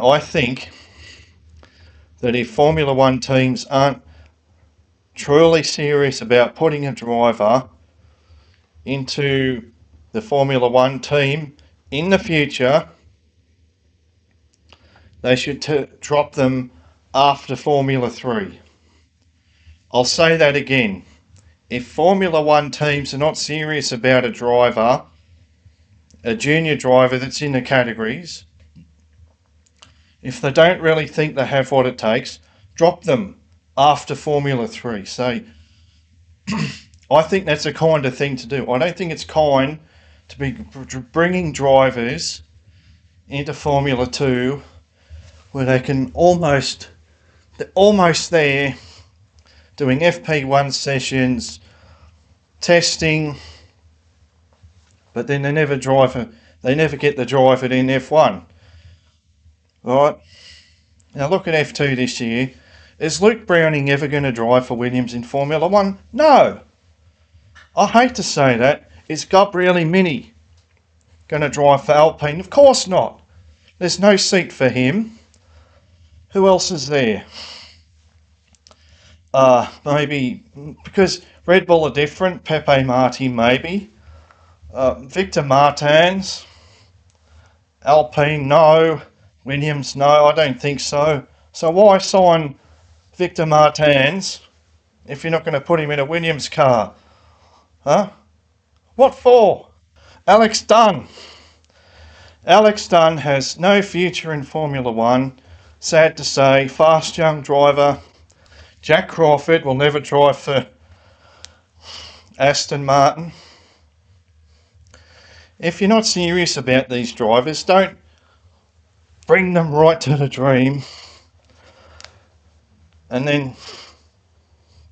I think that if Formula One teams aren't truly serious about putting a driver into the Formula One team in the future, they should drop them after Formula 3. I'll say that again. If Formula One teams are not serious about a driver, a junior driver that's in the categories, if they don't really think they have what it takes, drop them after Formula 3. So I think that's a kind of thing to do. I don't think it's kind to be bringing drivers into Formula 2 where they can they're almost there doing FP1 sessions, testing, but then they never get the drive it in F1. Right? Now look at F2 this year. Is Luke Browning ever going to drive for Williams in Formula 1? No. I hate to say that. Is Gabriele Mini going to drive for Alpine? Of course not. There's no seat for him. Who else is there? Maybe because Red Bull are different. Pepe Marti maybe. Victor Martins. Alpine no. Williams no. I don't think so. So why sign Victor Martins if you're not going to put him in a Williams car? Huh? What for? Alex Dunn. Alex Dunn has no future in Formula 1. Sad to say, fast young driver. Jack Crawford will never drive for Aston Martin. If you're not serious about these drivers, don't bring them right to the dream and then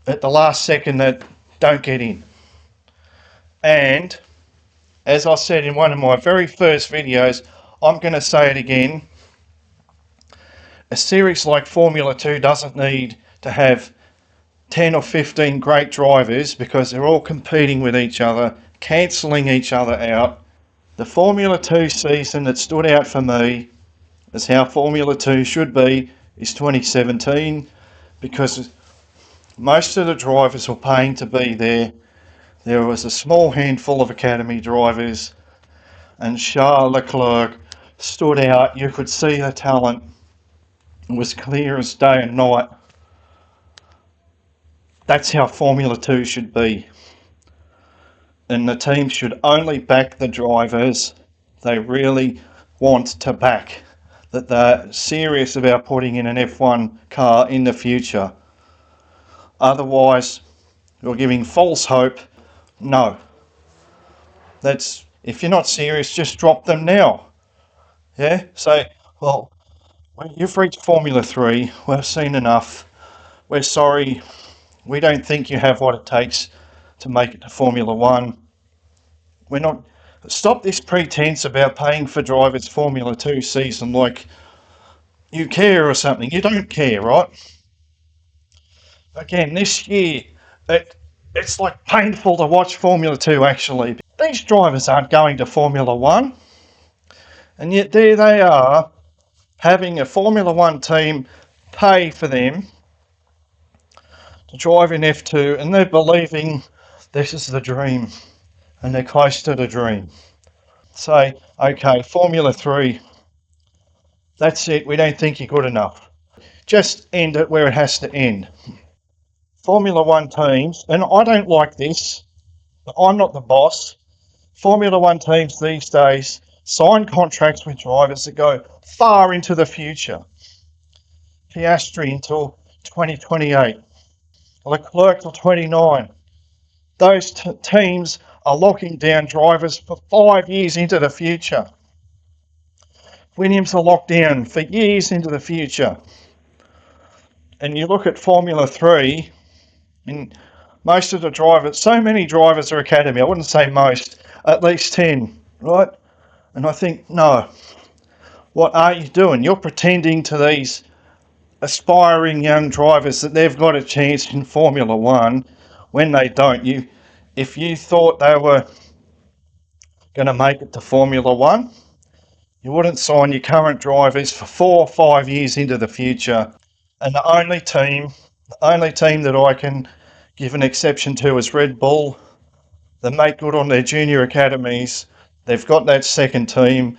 at the last second they don't get in. And as I said in one of my very first videos, I'm going to say it again, a series like Formula 2 doesn't need to have 10 or 15 great drivers because they're all competing with each other, cancelling each other out. The Formula 2 season that stood out for me as how Formula 2 should be is 2017, because most of the drivers were paying to be there. There was a small handful of academy drivers, and Charles Leclerc stood out. You could see the talent. It was clear as day and night. That's how Formula 2 should be. And the team should only back the drivers they really want to back, that they're serious about putting in an F1 car in the future. Otherwise, you're giving false hope. No. If you're not serious, just drop them now. Yeah? Say, well, you've reached Formula 3, we've seen enough. We're sorry, we don't think you have what it takes to make it to Formula 1. Stop this pretense about paying for drivers Formula 2 season like you care or something. You don't care, right? Again, this year, it's like painful to watch Formula 2 actually. These drivers aren't going to Formula 1, and yet there they are, having a Formula 1 team pay for them to drive in F2, and they're believing this is the dream, and they're close to the dream. Say, okay, Formula 3, that's it, we don't think you're good enough. Just end it where it has to end. Formula 1 teams, and I don't like this, but I'm not the boss. Formula 1 teams these days sign contracts with drivers that go far into the future. Piastri until 2028, Leclerc till 29. Those teams are locking down drivers for 5 years into the future. Williams are locked down for years into the future. And you look at Formula 3, and most of the drivers, so many drivers are academy. I wouldn't say most, at least 10, right? And I think, no, what are you doing? You're pretending to these aspiring young drivers that they've got a chance in Formula 1 when they don't. If you thought they were going to make it to Formula 1, You wouldn't sign your current drivers for 4 or 5 years into the future. And the only team that I can give an exception to is Red Bull. They make good on their junior academies. They've got that second team.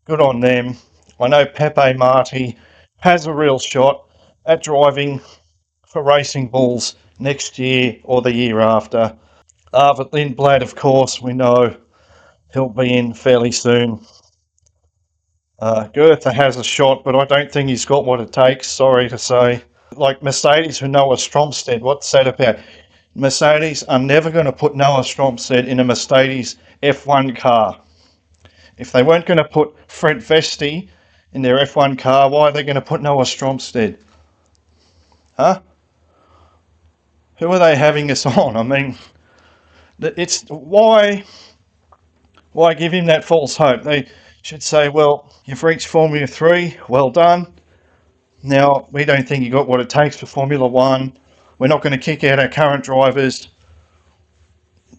Good on them. I know Pepe Marti has a real shot at driving for Racing Bulls next year or the year after. Arvid Lindblad, of course, we know he'll be in fairly soon. Goethe has a shot, but I don't think he's got what it takes, sorry to say. Like Mercedes with Noah Stromstead, what's that about? Mercedes are never going to put Noah Stromstead in a Mercedes F1 car. If they weren't going to put Fred Vesti in their F1 car, why are they going to put Noah Stromstead? Huh? Who are they having us on? I mean, it's why give him that false hope? They should say, well, you've reached Formula 3, well done. Now, we don't think you got what it takes for Formula 1. We're not going to kick out our current drivers.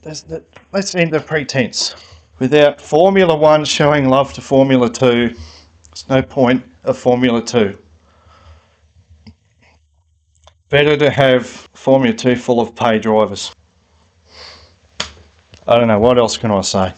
Let's end the pretense. Without Formula 1 showing love to Formula 2, there's no point of Formula 2. Better to have Formula 2 full of pay drivers. I don't know, what else can I say?